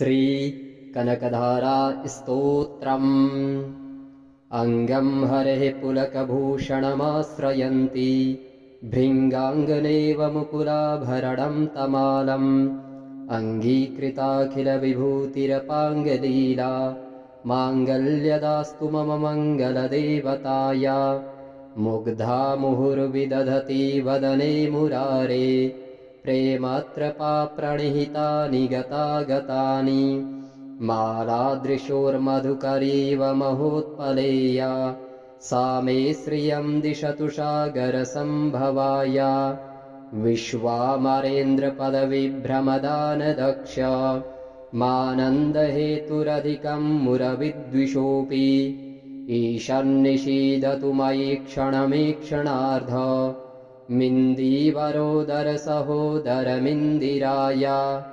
श्री कनकधारा स्तोत्रम्। अङ्गं हरेः पुलकभूषणमाश्रयन्ति भृङ्गाङ्गनेव मुकुलाभरणं तमालम्। अङ्गीकृताखिलविभूतिरपाङ्गलीला माङ्गल्यदास्तु मम मङ्गलदेवताया। मुग्धा मुहुर्विदधति वदने मुरारे प्रेमात्रपाप्रणिहितानि गतागतानि। मालादृशोर्मधुकरीव महोत्पलेया सा मे श्रियं दिशतु सागरसम्भवाया। विश्वामरेन्द्रपदविभ्रमदानदक्ष मानन्दहेतुरधिकं मुरविद्विषोऽपि। ईशन्निषीदतु मयि क्षणमीक्षणार्ध मिन्दीवरोदरसहोदरमिन्दिराया।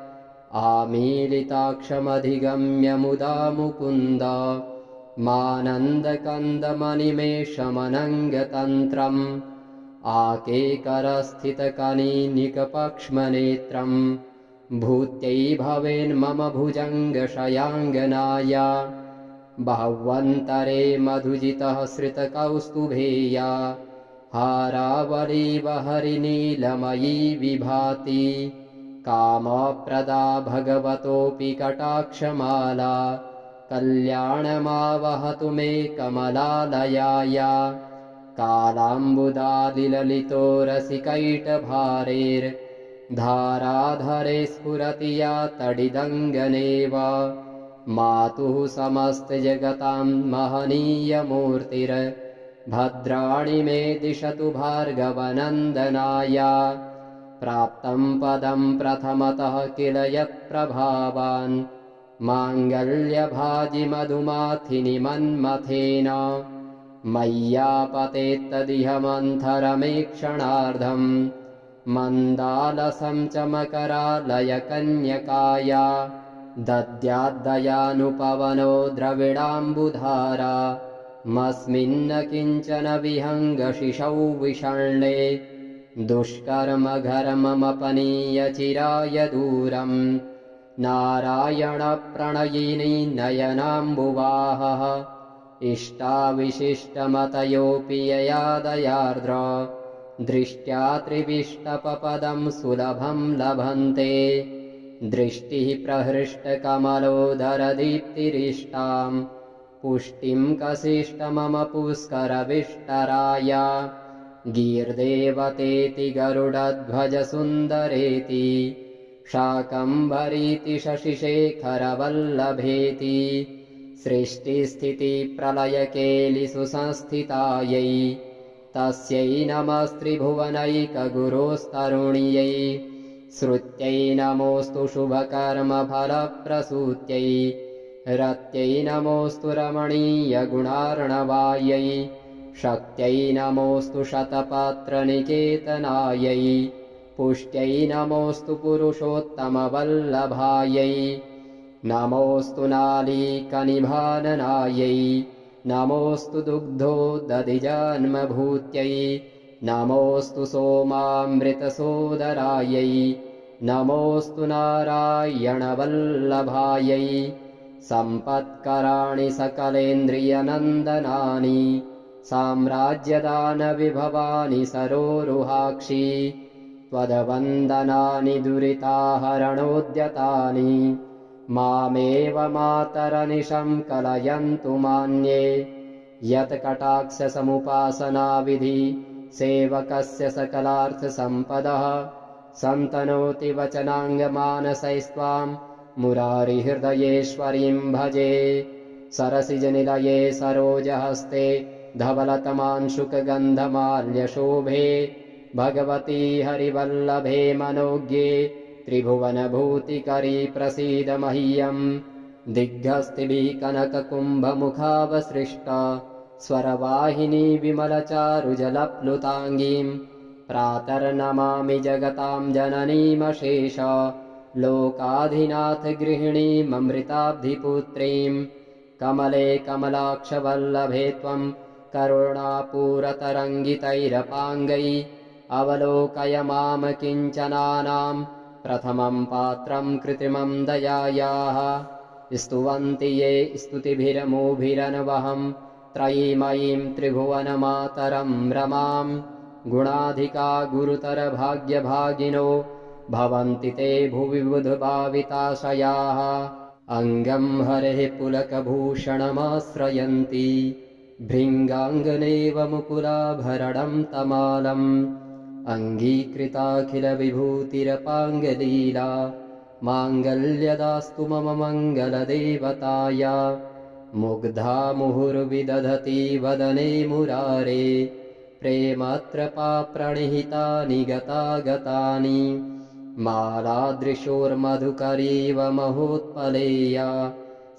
आमीलिताक्षमधिगम्य मुदा मुकुन्द मानन्दकन्दमनिमेषमनङ्गतन्त्रम्। आकेकरस्थितकनीनिकपक्ष्मनेत्रम् भूत्यै भवेन्मम भुजङ्गशयाङ्गनाया। बाह्वन्तरे मधुजितः श्रितकौस्तुभेया हारावलीव हरिनीलमयी विभाति। कामप्रदा भगवतोऽपि कटाक्षमाला कल्याणमावहतु मे कमलालयाया। कालाम्बुदालिललितो रसिकैटभारेर्धाराधरे स्फुरति या तडिदङ्गनेव। मातुः समस्तजगतां महनीयमूर्तिर्भद्राणि मे दिशतु भार्गवनन्दनाया। प्राप्तं पदं प्रथमतः किल यत्प्रभावान् माङ्गल्यभाजि मधुमाथिनि मन्मथेन। मय्यापतेत्तदिह मन्थरमेक्षणार्धम् मन्दालसं च मकरालयकन्यकाया। दद्याद्दयानुपवनो द्रविडाम्बुधारा मस्मिन्न किञ्चन विहङ्गशिशौ विषण्णे। दुष्कर्मघर्ममपनीय चिराय दूरम् नारायणप्रणयिनी नयनाम्बुवाहः। इष्टाविशिष्टमतयोऽपि यया दयार्द्र दृष्ट्या त्रिविष्टपपदं सुलभं लभन्ते। दृष्टिः प्रहृष्टकमलोदरदीप्तिरिष्टां पुष्टिं कसिष्ट मम पुष्करविष्टराया। गीर्देवतेति गरुडध्वजसुन्दरेति शाकम्भरीति शशिशेखरवल्लभेति। सृष्टिस्थितिप्रलयकेलिसुसंस्थितायै तस्यै नमस्त्रिभुवनैकगुरोस्तरुण्यै। श्रुत्यै नमोऽस्तु शुभकर्मफलप्रसूत्यै रत्यै नमोऽस्तु रमणीयगुणार्णवायै। शक्त्यै नमोऽस्तु शतपात्रनिकेतनायै पुष्ट्यै नमोऽस्तु पुरुषोत्तमवल्लभायै। नमोऽस्तु नालीकनिभाननायै नमोऽस्तु दुग्धोदधिजन्मभूत्यै। नमोऽस्तु सोमामृतसोदरायै नमोऽस्तु नारायणवल्लभायै। सम्पत्कराणि सकलेन्द्रियनन्दनानि साम्राज्यदानविभवानि सरोरुहाक्षि। त्वदवन्दनानि दुरिताहरणोद्यतानि मामेव मातरनिशं कलयन्तु मान्ये। यत्कटाक्षसमुपासनाविधि सेवकस्य सकलार्थसम्पदः सन्तनोति वचनाङ्गमानसैस्त्वां मुरारिहृदयेश्वरीं भजे। सरसिजनिलये सरोजहस्ते धवलतमांशुकगन्धमाल्यशोभे भगवती हरिवल्लभे मनोज्ञे। त्रिभुवनभूतिकरी प्रसीद मह्यम् दिग्गस्तिभिः कनककुम्भमुखावसृष्टा स्वरवाहिनी विमलचारुजलप्लुताङ्गीम्। प्रातर्नमामि जगतां जननीमशेष लोकाधिनाथ गृहिणीममृताब्धिपुत्रीम्। कमले कमलाक्षवल्लभे त्वं करुणापूरतरङ्गितैरपाङ्गै। अवलोकय मां किञ्चनानां प्रथमं पात्रं कृत्रिमं दयायाः स्तुवन्ति ये स्तुतिभिरमोभिरनवहं त्रयीमयीं त्रिभुवनमातरं रमां गुणाधिका गुरुतरभाग्यभागिनो भवन्ति ते भुवि बुधभाविताशयाः अङ्गं हरेः पुलकभूषणमाश्रयन्ति भृङ्गाङ्गनेव मुकुलाभरणं तमालम् अङ्गीकृताखिलविभूतिरपाङ्गलीला माङ्गल्यदास्तु मम मङ्गलदेवताया मुग्धा मुहुर्विदधति वदने मुरारे प्रेमत्रपाप्रणिहितानि गतागतानि मालादृशोर्मधुकरीव महोत्पलेया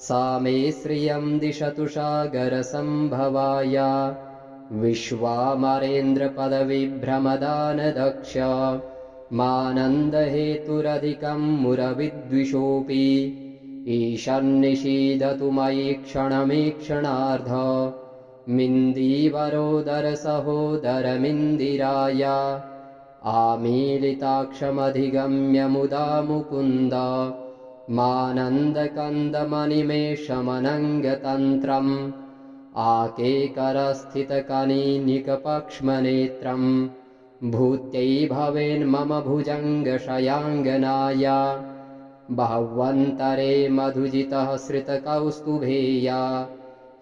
सा मे श्रियं दिशतु सागरसम्भवाया विश्वामरेन्द्रपदविभ्रमदानदक्ष मानन्दहेतुरधिकं मुरविद्विषोऽपि ईशन्निषीदतु मयि क्षणमीक्षणार्ध मिन्दीवरोदरसहोदरमिन्दिराय आमीलिताक्षमधिगम्य मुदा मुकुन्द मानन्दकन्दमनिमेषमनङ्गतन्त्रम् आकेकरस्थितकनीनिकपक्ष्मनेत्रं भूत्यै भवेन्मम भुजङ्गशयाङ्गनाय बाह्वन्तरे मधुजितः श्रितकौस्तुभेया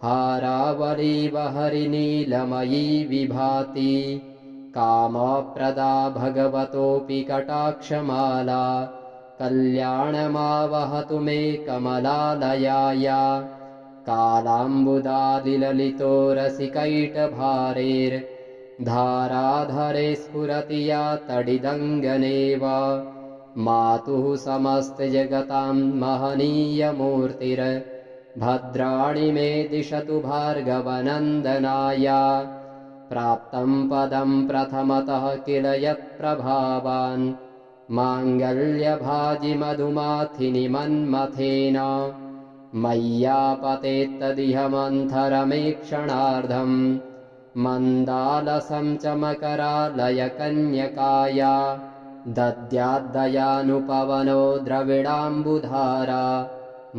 हारावलीव हरिनीलमयी विभाति कामप्रदा भगवतोऽपि कटाक्षमाला कल्याणमावहतु मे कमलालयाय कालाम्बुदालिललितो रसिकैटभारेर्धाराधरे स्फुरति या तडिदङ्गनेव मातुः समस्तजगतां महनीयमूर्तिर्भद्राणि मे दिशतु भार्गवनन्दनाय प्राप्तं पदं प्रथमतः किल यत्प्रभावान् माङ्गल्यभाजिमधुमाथिनि मन्मथेन मय्यापतेत्तदिह मन्थरमेक्षणार्धम् मन्दालसं च मकरालयकन्यकाय दद्याद्दयानुपवनो द्रविडाम्बुधारा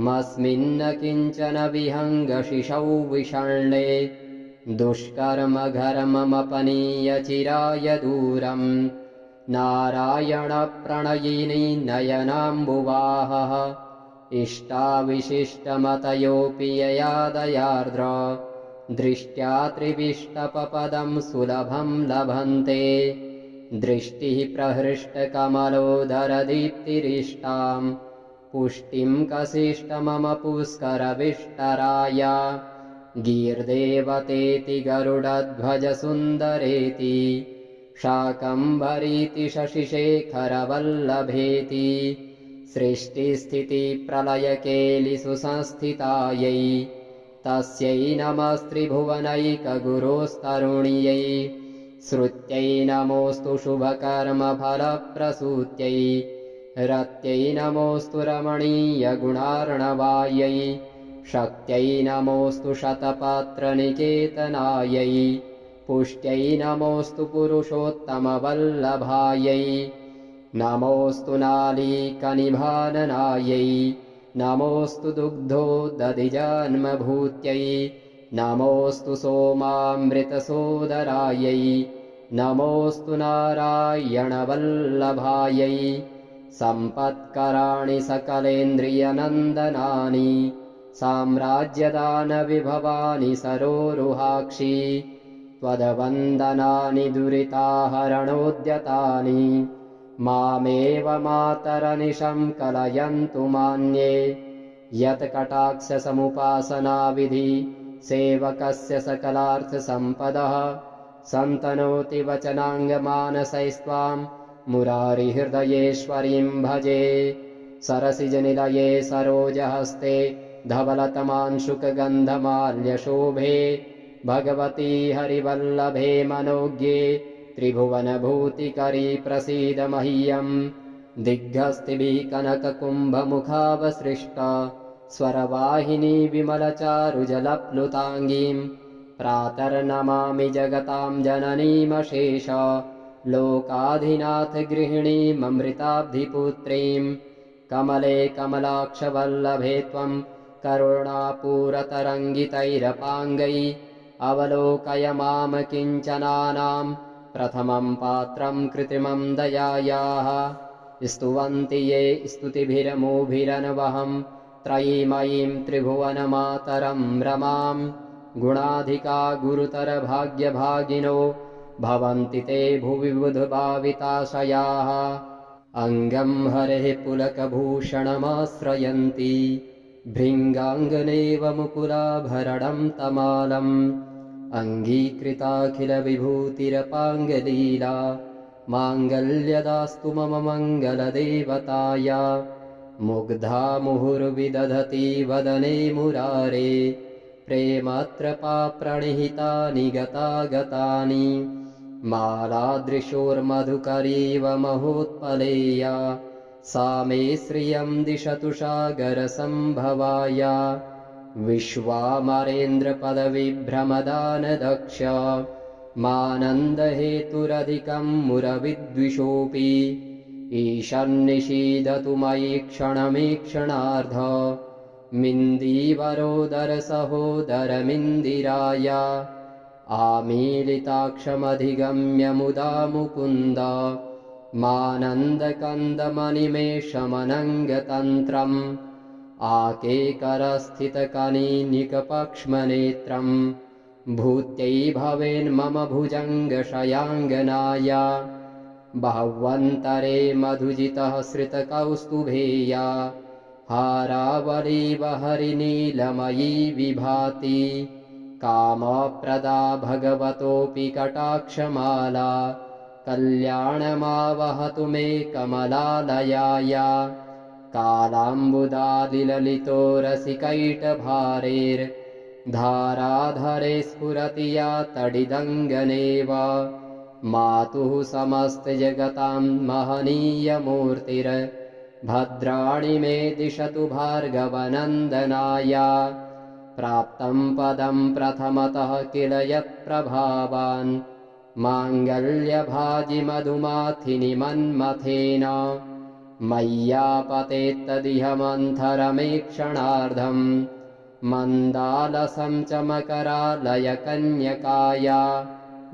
मस्मिन्न किञ्चन विहङ्गशिशौ विषण्णे दुष्कर्मघर्ममपनीय चिराय दूरम् नारायणप्रणयिनी नयनाम्बुवाहः इष्टाविशिष्टमतयोऽपि यया दयार्द्र दृष्ट्या त्रिविष्टपपदं सुलभं लभन्ते दृष्टिः प्रहृष्टकमलोदरदीप्तिरिष्टां पुष्टिं कसिष्ट मम पुष्करविष्टराय गीर्देवतेति गरुडध्वजसुन्दरेति शाकम्भरीति शशिशेखरवल्लभेति सृष्टिस्थितिप्रलयकेलिसुसंस्थितायै तस्यै नमस्त्रिभुवनैकगुरोस्तरुण्यै श्रुत्यै नमोऽस्तु शुभकर्मफलप्रसूत्यै रत्यै नमोऽस्तु रमणीयगुणार्णवायै शक्त्यै नमोऽस्तु शतपात्रनिकेतनायै पुष्ट्यै नमोऽस्तु पुरुषोत्तमवल्लभायै नमोऽस्तु नालीकनिभाननायै नमोऽस्तु दुग्धोदधिजन्मभूत्यै नमोऽस्तु सोमामृतसोदरायै नमोऽस्तु नारायणवल्लभायै सम्पत्कराणि सकलेन्द्रियनन्दनानि साम्राज्यदानविभवानि सरोरुहाक्षि त्वदवन्दनानि दुरिताहरणोद्यतानि मामेव मातरनिशं कलयन्तु मान्ये यत्कटाक्षसमुपासनाविधि सेवकस्य सकलार्थसम्पदः सन्तनोति वचनाङ्गमानसैस्त्वां मुरारिहृदयेश्वरीं भजे सरसिजनिलये सरोजहस्ते धवलतमांशुकगन्धमाल्यशोभे भगवती हरिवल्लभे मनोज्ञे त्रिभुवनभूतिकरी प्रसीद मह्यम् दिग्गस्तिभिः कनककुम्भमुखावसृष्टा स्वरवाहिनी विमलचारुजलप्लुताङ्गीं प्रातर्नमामि जगतां जननीमशेष लोकाधिनाथगृहिणीममृताब्धिपुत्रीं कमले कमलाक्षवल्लभे त्वं करुणापूरतरङ्गितैरपाङ्गै अवलोकय मां किञ्चनानां प्रथमं पात्रं कृत्रिमं दयायाः स्तुवन्ति ये स्तुतिभिरमोभिरनवहं त्रयीमयीं त्रिभुवनमातरं रमां गुणाधिका गुरुतरभाग्यभागिनो भवन्ति ते भुवि बुधभाविताशयाः अङ्गं हरेः पुलकभूषणमाश्रयन्ति भृङ्गाङ्गनेव मुकुलाभरणं तमालम् अङ्गीकृताखिलविभूतिरपाङ्गलीला माङ्गल्यदास्तु मम मङ्गलदेवताया मुग्धा मुहुर्विदधति वदने मुरारे प्रेमत्रपाप्रणिहितानि गतागतानि मालादृशोर्मधुकरीव महोत्पलेया सा मे श्रियं दिशतु सागरसम्भवाया विश्वामरेन्द्रपदविभ्रमदानदक्ष मानन्दहेतुरधिकं मुरविद्विषोऽपि ईशन्निषीदतु मयि क्षणमीक्षणार्ध मिन्दीवरोदरसहोदरमिन्दिराया आमीलिताक्षमधिगम्य मुदा मुकुन्द मानन्दकन्दमनिमेषमनङ्गतन्त्रम् आकेकरस्थितकनीनिकपक्ष्मनेत्रम् भूत्यै भवेन्मम भुजङ्गशयाङ्गनाया बाह्वन्तरे मधुजितः श्रितकौस्तुभेया हारावलीव हरिनीलमयी विभाति कामप्रदा भगवतोऽपि कटाक्षमाला कल्याणमावहतु मे कमलालयाया कालाम्बुदादिललितो रसिकैटभारेर्धाराधरे स्फुरति या तडिदङ्गनेव मातुः समस्तजगतां महनीयमूर्तिर्भद्राणि मे दिशतु भार्गवनन्दनाया प्राप्तं पदं प्रथमतः किल यत्प्रभावान् माङ्गल्यभाजि मधुमाथिनि मन्मथेन मय्यापतेत्तदिह मन्थरमेक्षणार्धम् मन्दालसं च मकरालयकन्यकाया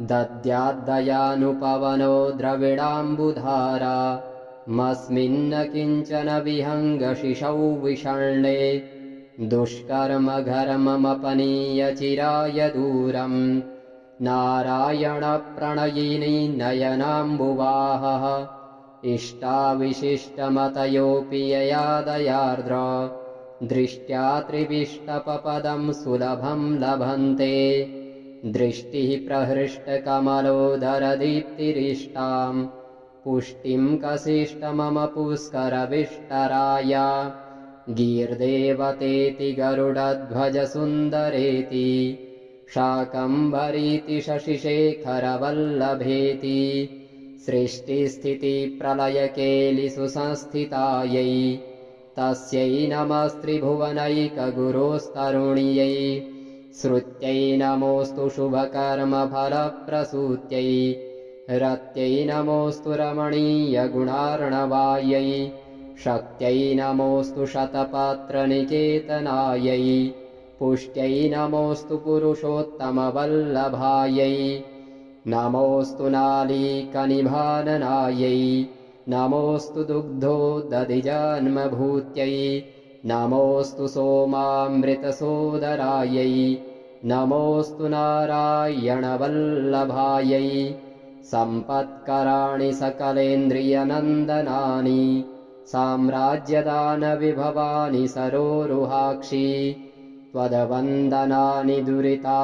दद्याद्दयानुपवनो द्रविडाम्बुधारा मस्मिन्न किञ्चन विहङ्गशिशौ विषण्णे दुष्कर्मघर्ममपनीय चिराय दूरम् नारायणप्रणयिनी नयनाम्बुवाहः इष्टाविशिष्टमतयोऽपि यया दयार्द्र दृष्ट्या त्रिविष्टपपदं सुलभं लभन्ते दृष्टिः प्रहृष्टकमलोदरदीप्तिरिष्टां पुष्टिं कसिष्ट मम पुष्करविष्टराया गीर्देवतेति गरुडध्वजसुन्दरेति शाकम्भरीति शशिशेखरवल्लभेति सृष्टिस्थितिप्रलयकेलिषु संस्थितायै तस्यै नमस्त्रिभुवनैकगुरोस्तरुण्यै श्रुत्यै नमोऽस्तु शुभकर्मफलप्रसूत्यै रत्यै नमोऽस्तु रमणीयगुणार्णवायै शक्त्यै नमोऽस्तु शतपात्रनिकेतनायै पुष्ट्यै नमोऽस्तु पुरुषोत्तमवल्लभायै नमोऽस्तु नालीकनिभाननायै नमोऽस्तु दुग्धोदधिजन्मभूत्यै नमोऽस्तु सोमामृतसोदरायै नमोऽस्तु नारायणवल्लभायै सम्पत्कराणि सकलेन्द्रियनन्दनानि साम्राज्यदानविभवानि सरोरुहाक्षि त्वदवन्दनानि दुरिताहरणोद्यतानि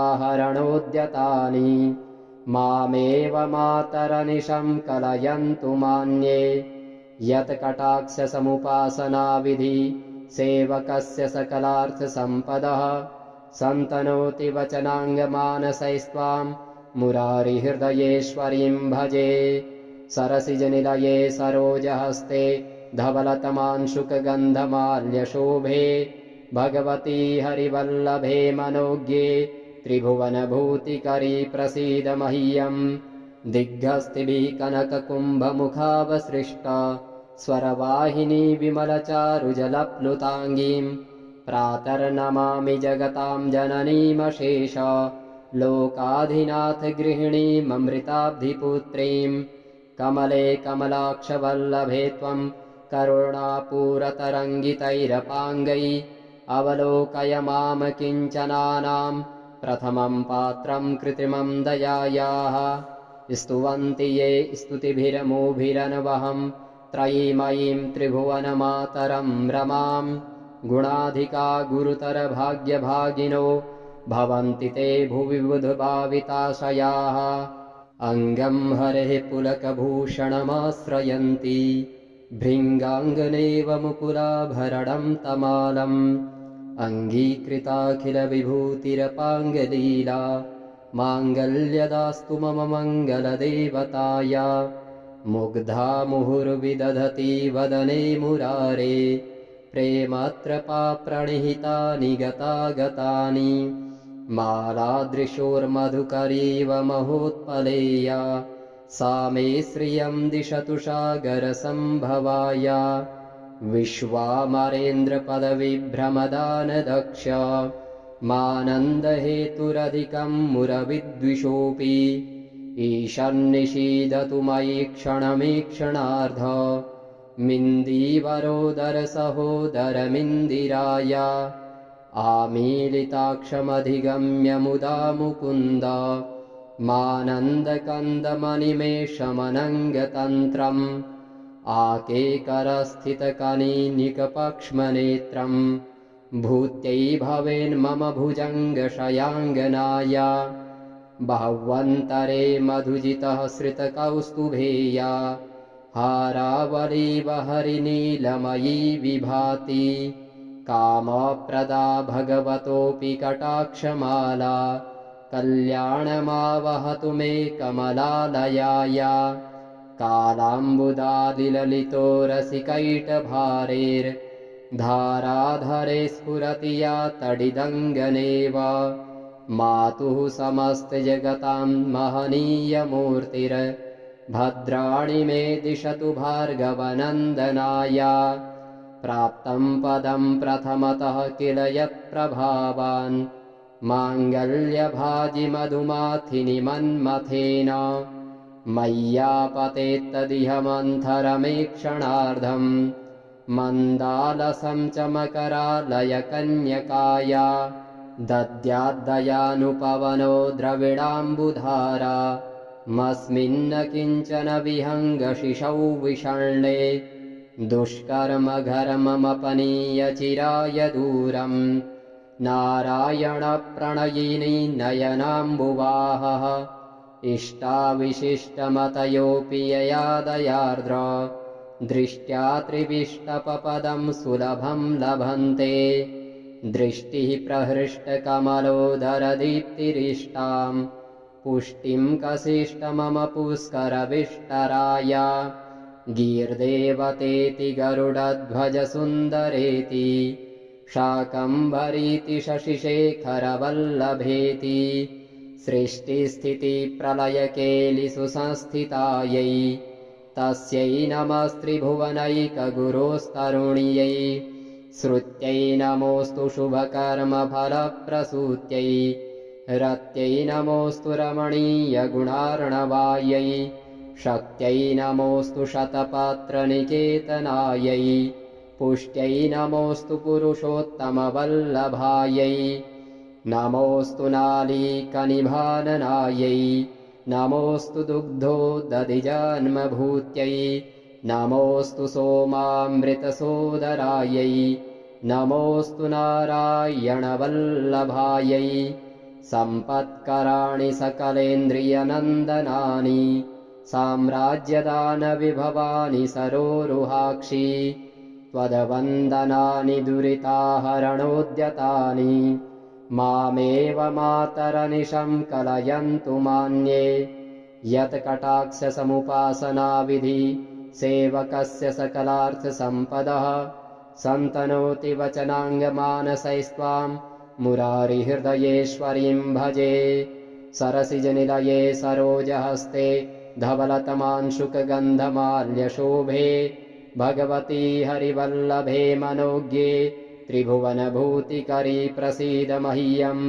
मामेव मातरनिशं कलयन्तु मान्ये यत्कटाक्षसमुपासनाविधि सेवकस्य सकलार्थसम्पदः सन्तनोति वचनाङ्गमानसैस्त्वां मुरारिहृदयेश्वरीं भजे सरसिजनिलये सरोजहस्ते धवलतमांशुकगन्धमाल्यशोभे भगवती हरिवल्लभे मनोज्ञे त्रिभुवनभूतिकरी प्रसीद मह्यम् दिग्गस्तिभिः कनककुम्भमुखावसृष्टा स्वरवाहिनी विमलचारुजलप्लुताङ्गीम् प्रातर्नमामि जगतां जननीमशेष लोकाधिनाथ गृहिणीममृताब्धिपुत्रीं कमले कमलाक्षवल्लभे त्वं करुणापूरतरङ्गितैरपाङ्गै अवलोकय माम किञ्चनानां प्रथमं पात्रं कृत्रिमं दयायाः स्तुवन्ति ये स्तुतिभिरमोभिरनवहं त्रयीमयीं त्रिभुवनमातरं रमां गुणाधिका गुरुतरभाग्यभागिनो भवन्ति ते भुवि बुधभाविताशयाः अङ्गं हरेः पुलकभूषणमाश्रयन्ति भृङ्गाङ्गनेव मुकुलाभरणं तमालम् अङ्गीकृताखिलविभूतिरपाङ्गलीला माङ्गल्यदास्तु मम मङ्गलदेवताया मुग्धा मुहुर्विदधति वदने मुरारे प्रेमात्रपाप्रणिहितानि गतागतानि मालादृशोर्मधुकरीव महोत्पलेया सा मे श्रियं दिशतु सागरसम्भवाया विश्वामरेन्द्रपदविभ्रमदानदक्ष मानन्दहेतुरधिकं मुरविद्विषोऽपि ईशन्निषीदतु मयि क्षणमीक्षणार्ध मिन्दीवरोदरसहोदरमिन्दिराय आमीलिताक्षमधिगम्य मुदा मुकुन्द मानन्दकन्दमनिमेषमनङ्गतन्त्रम् आकेकरस्थितकनीनिकपक्ष्मनेत्रम् भूत्यै भवेन्मम भुजङ्गशयाङ्गनाय बाह्वन्तरे मधुजितः श्रितकौस्तुभेया हारावलीव हरिनीलमयी विभाति कामप्रदा भगवतोऽपि कटाक्षमाला कल्याणमावहतु मे कमलालयाय कालाम्बुदालिललितो रसिकैटभारेर्धाराधरे स्फुरति या तडिदङ्गनेव मातुः समस्तजगतां महनीयमूर्तिर्भद्राणि मे दिशतु भार्गवनन्दनाय प्राप्तं पदं प्रथमतः किल यत्प्रभावान् माङ्गल्यभाजि मधुमाथिनि मन्मथेन मय्यापतेत्तदिह मन्थरमेक्षणार्धम् मन्दालसं च मकरालयकन्यकाय दद्याद्दयानुपवनो द्रविडाम्बुधारा मस्मिन्न किञ्चन विहङ्गशिशौ विषण्णे दुष्कर्मघर्ममपनीय चिराय दूरम् नारायणप्रणयिनी नयनाम्बुवाहः इष्टाविशिष्टमतयोऽपि यया दयार्द्र दृष्ट्या त्रिविष्टपपदं सुलभं लभन्ते दृष्टिः प्रहृष्टकमलोदरदीप्तिरिष्टां पुष्टिं कसिष्ट मम पुष्करविष्टराय गीर्देवतेति गरुडध्वजसुन्दरेति शाकम्भरीति शशिशेखरवल्लभेति सृष्टिस्थितिप्रलयकेलिसुसंस्थितायै तस्यै नमस्त्रिभुवनैकगुरोस्तरुण्यै श्रुत्यै नमोऽस्तु शुभकर्मफलप्रसूत्यै रत्यै नमोऽस्तु रमणीयगुणार्णवायै शक्त्यै नमोऽस्तु शतपात्रनिकेतनायै पुष्ट्यै नमोऽस्तु पुरुषोत्तमवल्लभायै नमोऽस्तु नालीकनिभाननायै नमोऽस्तु दुग्धोदधिजन्मभूत्यै नमोऽस्तु सोमामृतसोदरायै नमोऽस्तु नारायणवल्लभायै सम्पत्कराणि सकलेन्द्रियनन्दनानि साम्राज्यदानविभवानि सरोरुहाक्षि त्वदवन्दनानि दुरिताहरणोद्यतानि मामेव मातरनिशं कलयन्तु मान्ये यत्कटाक्षसमुपासनाविधि सेवकस्य सकलार्थसम्पदः सन्तनोति वचनाङ्गमानसैस्त्वां मुरारिहृदयेश्वरीं भजे सरसिजनिलये सरोजहस्ते धवलतमांशुकगन्धमाल्यशोभे भगवती हरिवल्लभे मनोज्ञे त्रिभुवनभूतिकरी प्रसीद मह्यम्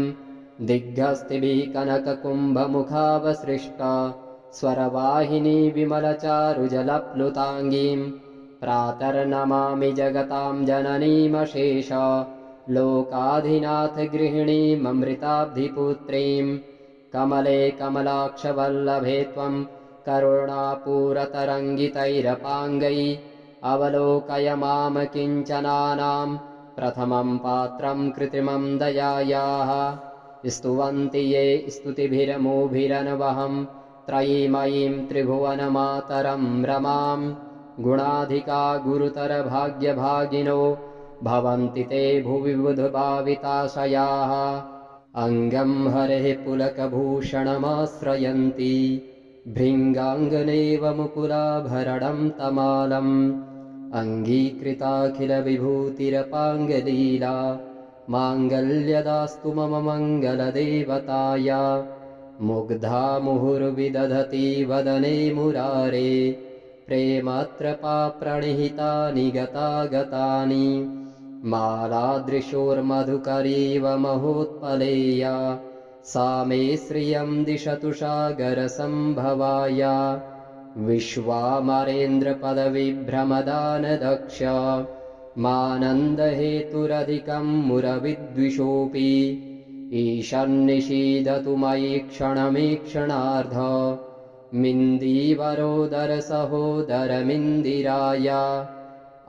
दिग्गस्तिभिः कनककुम्भमुखावसृष्टा स्वरवाहिनी विमलचारुजलप्लुताङ्गीम् प्रातर्नमामि जगतां जननीमशेष लोकाधिनाथगृहिणीममृताब्धिपुत्रीम् कमले कमलाक्षवल्लभे त्वं करुणापूरतरङ्गितैरपाङ्गै अवलोकय माम किञ्चनानां प्रथमं पात्रं कृत्रिमं दयायाः स्तुवन्ति ये स्तुतिभिरमोभिरनवहं त्रयीमयीं त्रिभुवनमातरं रमां गुणाधिका गुरुतरभाग्यभागिनो भवन्ति ते भुवि बुधभाविताशयाः अङ्गं हरेः पुलकभूषणमाश्रयन्ति भृङ्गाङ्गनेव मुकुलाभरणं तमालम् अङ्गीकृताखिलविभूतिरपाङ्गलीला माङ्गल्यदास्तु मम मङ्गलदेवताया मुग्धा मुहुर्विदधति वदने मुरारे प्रेमत्रपाप्रणिहितानि गतागतानि मालादृशोर्मधुकरीव महोत्पलेया सा मे श्रियं दिशतु सागरसम्भवाय विश्वामरेन्द्रपदविभ्रमदानदक्ष मानन्दहेतुरधिकं मुरविद्विषोऽपि ईशन्निषीदतु मयि क्षणमीक्षणार्ध मिन्दीवरोदरसहोदरमिन्दिराय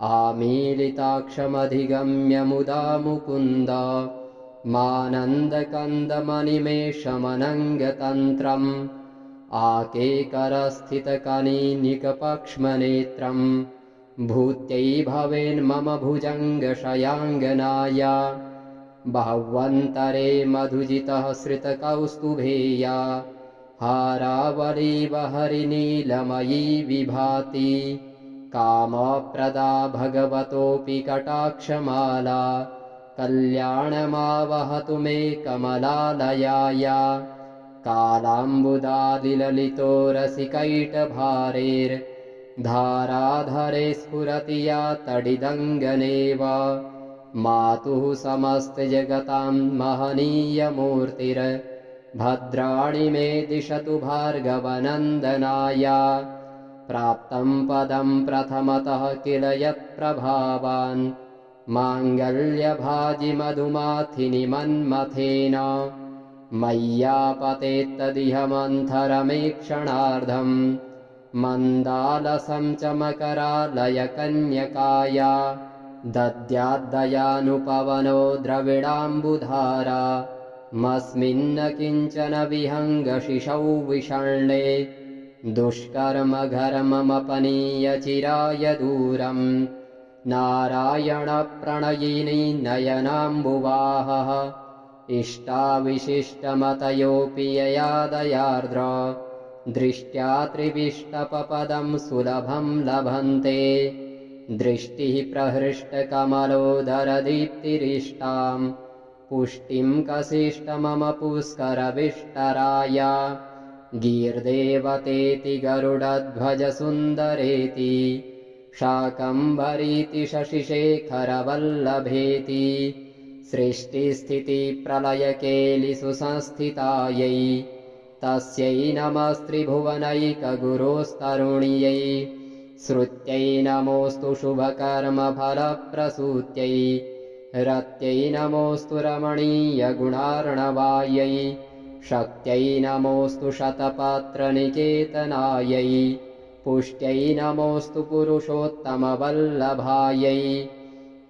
आमीलिताक्षमधिगम्य मुदा मुकुन्द मानन्दकन्दमनिमेषमनङ्गतन्त्रम् आकेकरस्थितकनीनिकपक्ष्मनेत्रम् भूत्यै भवेन्मम भुजङ्गशयाङ्गनाय बाह्वन्तरे मधुजितः श्रितकौस्तुभेया हारावलीव हरिनीलमयी विभाति कामप्रदा भगवतोऽपि कटाक्षमाला कल्याणमावहतु मे कमलालयाय कालाम्बुदालिललितो रसिकैटभारेर्धाराधरे स्फुरति या तडिदङ्गनेव मातुः समस्तजगतां महनीयमूर्तिर्भद्राणि मे दिशतु भार्गवनन्दनाय प्राप्तं पदं प्रथमतः किल यत्प्रभावान् माङ्गल्यभाजिमधुमाथिनि मन्मथेन मय्यापतेत्तदिह मन्थरमेक्षणार्धम् मन्दालसं च मकरालयकन्यकाय दद्याद्दयानुपवनो द्रविडाम्बुधारा मस्मिन्न किञ्चन विहङ्गशिशौ विषण्णे दुष्कर्मघर्ममपनीय चिराय दूरम् नारायणप्रणयिनी नयनाम्बुवाहः इष्टाविशिष्टमतयोऽपि यया दयार्द्र दृष्ट्या त्रिविष्टपपदं सुलभं लभन्ते दृष्टिः प्रहृष्टकमलोदरदीप्तिरिष्टां पुष्टिं कसिष्ट मम पुष्करविष्टराय गीर्देवतेति गरुडध्वजसुन्दरेति शाकम्भरीति शशिशेखरवल्लभेति सृष्टिस्थितिप्रलयकेलिषु संस्थितायै तस्यै नमस्त्रिभुवनैकगुरोस्तरुण्यै श्रुत्यै नमोऽस्तु शुभकर्मफलप्रसूत्यै रत्यै नमोऽस्तु रमणीयगुणार्णवायै शक्त्यै नमोऽस्तु शतपात्रनिकेतनायै पुष्ट्यै नमोऽस्तु पुरुषोत्तमवल्लभायै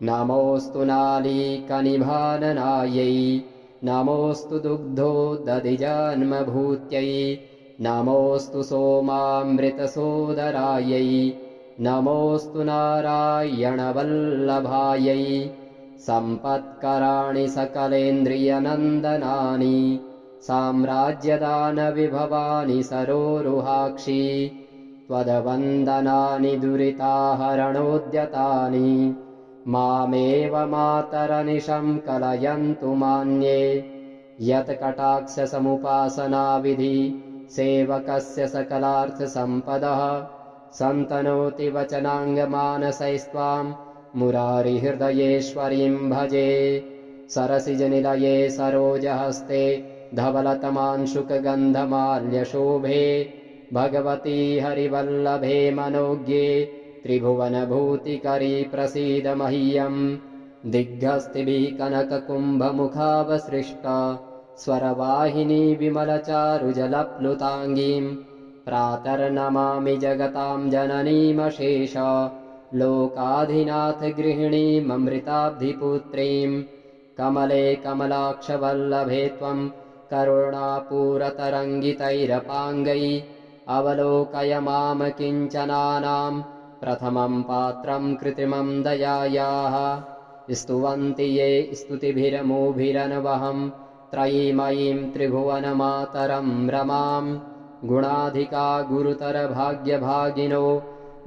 नमोऽस्तु नालीकनिभाननायै नमोऽस्तु दुग्धोदधिजन्मभूत्यै नमोऽस्तु सोमामृतसोदरायै नमोऽस्तु नारायणवल्लभायै सम्पत्कराणि सकलेन्द्रियनन्दनानि साम्राज्यदानविभवानि सरोरुहाक्षि त्वदवन्दनानि दुरिताहरणोद्यतानि मामेव मातरनिशं कलयन्तु मान्ये यत्कटाक्षसमुपासनाविधि सेवकस्य सकलार्थसम्पदः सन्तनोति वचनाङ्गमानसैस्त्वां मुरारिहृदयेश्वरीं भजे। सरसिजनिलये सरोजहस्ते धवलतमांशुकगन्धमाल्यशोभे भगवती हरिवल्लभे मनोज्ञे त्रिभुवनभूतिकरी प्रसीद मह्यम्। दिग्हस्तिभिः कनककुम्भमुखावसृष्टा स्वरवाहिनी विमलचारुजलप्लुताङ्गीं प्रातर्नमामि जगतां जननीमशेष लोकाधिनाथगृहिणीममृताब्धिपुत्रीं। कमले कमलाक्षवल्लभे त्वं करुणापूरतरङ्गितैरपाङ्गै अवलोकय माम किञ्चनानां प्रथमं पात्रं कृत्रिमं दयायाः। स्तुवन्ति ये स्तुतिभिरमोभिरनवहं त्रयीमयीं त्रिभुवनमातरं रमां। गुणाधिका गुरुतरभाग्यभागिनो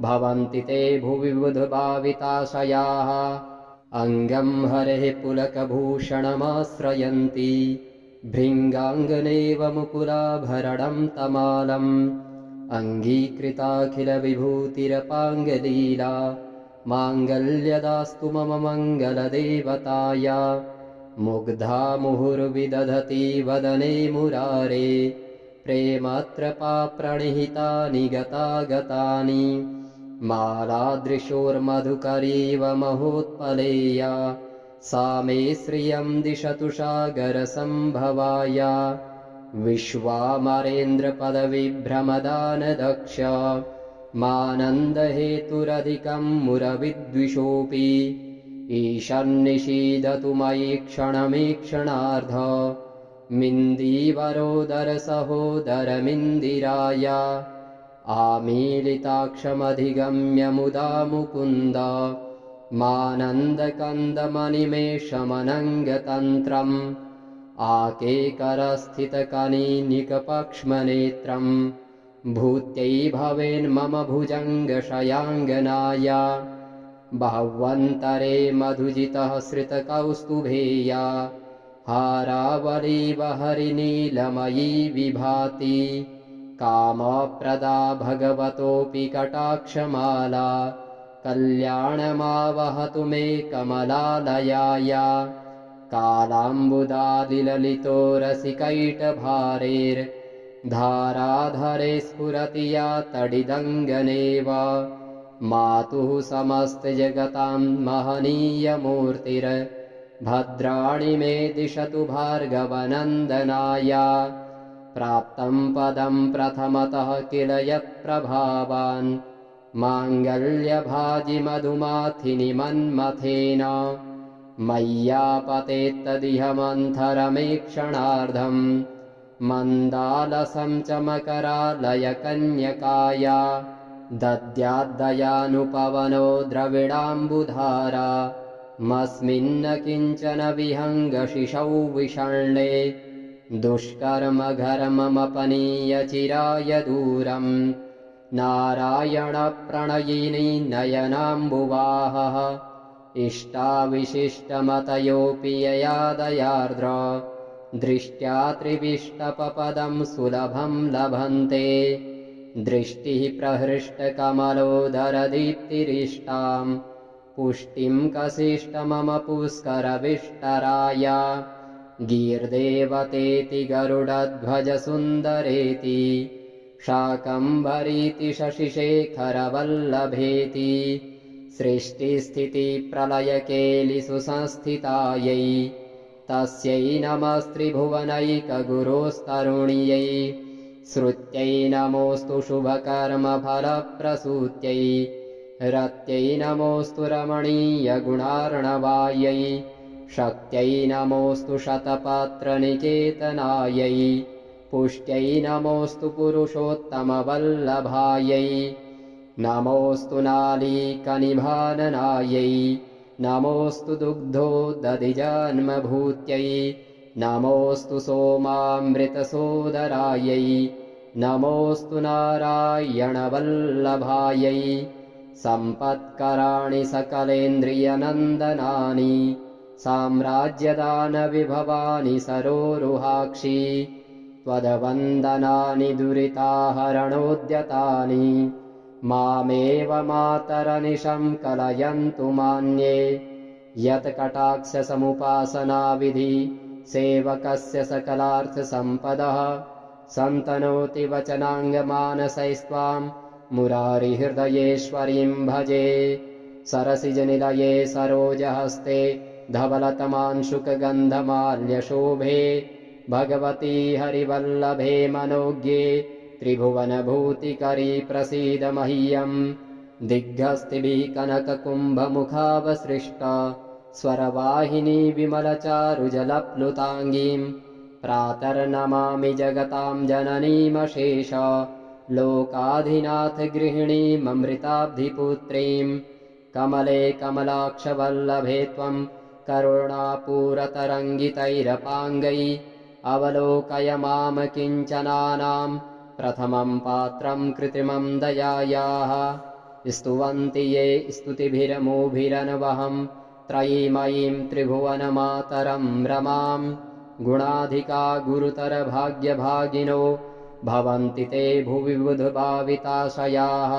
भवन्ति ते भुवि बुधभाविताशयाः। अङ्गं हरेः पुलकभूषणमाश्रयन्ति भृङ्गाङ्गनेव मुकुलाभरणं तमालम्। अङ्गीकृताखिलविभूतिरपाङ्गलीला माङ्गल्यदास्तु मम मङ्गलदेवताया। मुग्धा मुहुर्विदधति वदने मुरारे प्रेमत्रपाप्रणिहितानि गतागतानि। मालादृशोर्मधुकरीव महोत्पलेया सा मे श्रियं दिशतु सागरसम्भवाया। विश्वामरेन्द्रपदविभ्रमदानदक्ष मानन्दहेतुरधिकं मुरविद्विषोऽपि। ईशन्निषीदतु मयि क्षणमीक्षणार्ध मिन्दीवरोदरसहोदरमिन्दिराय। आमीलिताक्षमधिगम्य मुदा मुकुन्द मानन्दकन्दमनिमेषमनङ्गतन्त्रम्। आकेकरस्थितकनीनिकपक्ष्मनेत्रम् भूत्यै भवेन्मम भुजङ्गशयाङ्गनाय। बाह्वन्तरे मधुजितः श्रितकौस्तुभेया हारावलीव हरिनीलमयी विभाति। कामप्रदा भगवतोऽपि कटाक्षमाला कल्याणमावहतु मे कमलालयाय। कालाम्बुदादिललितो रसिकैटभारेर्धाराधरे स्फुरति या तडिदङ्गनेव। मातुः समस्तजगतां महनीयमूर्तिर्भद्राणि मे दिशतु भार्गवनन्दनाय। प्राप्तं पदं प्रथमतः किल यत्प्रभावान् माङ्गल्यभाजि मधुमाथिनि मन्मथेन। मय्यापतेत्तदिह मन्थरमेक्षणार्धं मन्दालसं च मकरालयकन्यकाय। दद्याद्दयानुपवनो द्रविडाम्बुधारा मस्मिन्न किञ्चन विहङ्गशिशौ विषण्णे। दुष्कर्मघर्ममपनीय चिराय दूरम् नारायणप्रणयिनी नयनाम्बुवाहः। इष्टाविशिष्टमतयोऽपि यया दयार्द्र दृष्ट्या त्रिविष्टपपदं सुलभं लभन्ते। दृष्टिः प्रहृष्टकमलोदरदीप्तिरिष्टां पुष्टिं कसिष्ट मम पुष्करविष्टराय। गीर्देवतेति गरुडध्वजसुन्दरेति शाकम्भरीति शशिशेखरवल्लभेति। सृष्टिस्थितिप्रलयकेलिषु संस्थितायै तस्यै नमस्त्रिभुवनैकगुरोस्तरुण्यै। श्रुत्यै नमोऽस्तु शुभकर्मफलप्रसूत्यै रत्यै नमोऽस्तु रमणीयगुणार्णवायै। शक्त्यै नमोऽस्तु शतपात्रनिकेतनायै पुष्ट्यै नमोऽस्तु पुरुषोत्तमवल्लभायै। नमोऽस्तु नालीकनिभाननायै नमोऽस्तु दुग्धोदधिजन्मभूत्यै। नमोऽस्तु सोमामृतसोदरायै नमोऽस्तु नारायणवल्लभायै। सम्पत्कराणि सकलेन्द्रियनन्दनानि साम्राज्यदानविभवानि सरोरुहाक्षी त्वदवन्दनानि दुरिताहरणोद्यतानि मामेव मातरनिशं कलयन्तु मान्ये यत्कटाक्षसमुपासनाविधि सेवकस्य सकलार्थसम्पदः सन्तनोति वचनाङ्गमानसैस्त्वां मुरारिहृदयेश्वरीं भजे सरसिजनिलये सरोजहस्ते धवलतमांशुकगन्धमाल्यशोभे भगवती हरिवल्लभे मनोज्ञे त्रिभुवनभूतिकरी प्रसीद मह्यम् दिग्गस्तिभिः कनककुम्भमुखावसृष्टा स्वरवाहिनी विमलचारुजलप्लुताङ्गीं प्रातर्नमामि जगतां जननीमशेष लोकाधिनाथ गृहिणीममृताब्धिपुत्रीं कमले कमलाक्षवल्लभे त्वं करुणापूरतरङ्गितैरपाङ्गै अवलोकय माम किञ्चनानां प्रथमं पात्रं कृत्रिमं दयायाः स्तुवन्ति ये स्तुतिभिरमोभिरनवहं त्रयीमयीं त्रिभुवनमातरं रमां गुणाधिका गुरुतरभाग्यभागिनो भवन्ति ते भुवि बुधभाविताशयाः।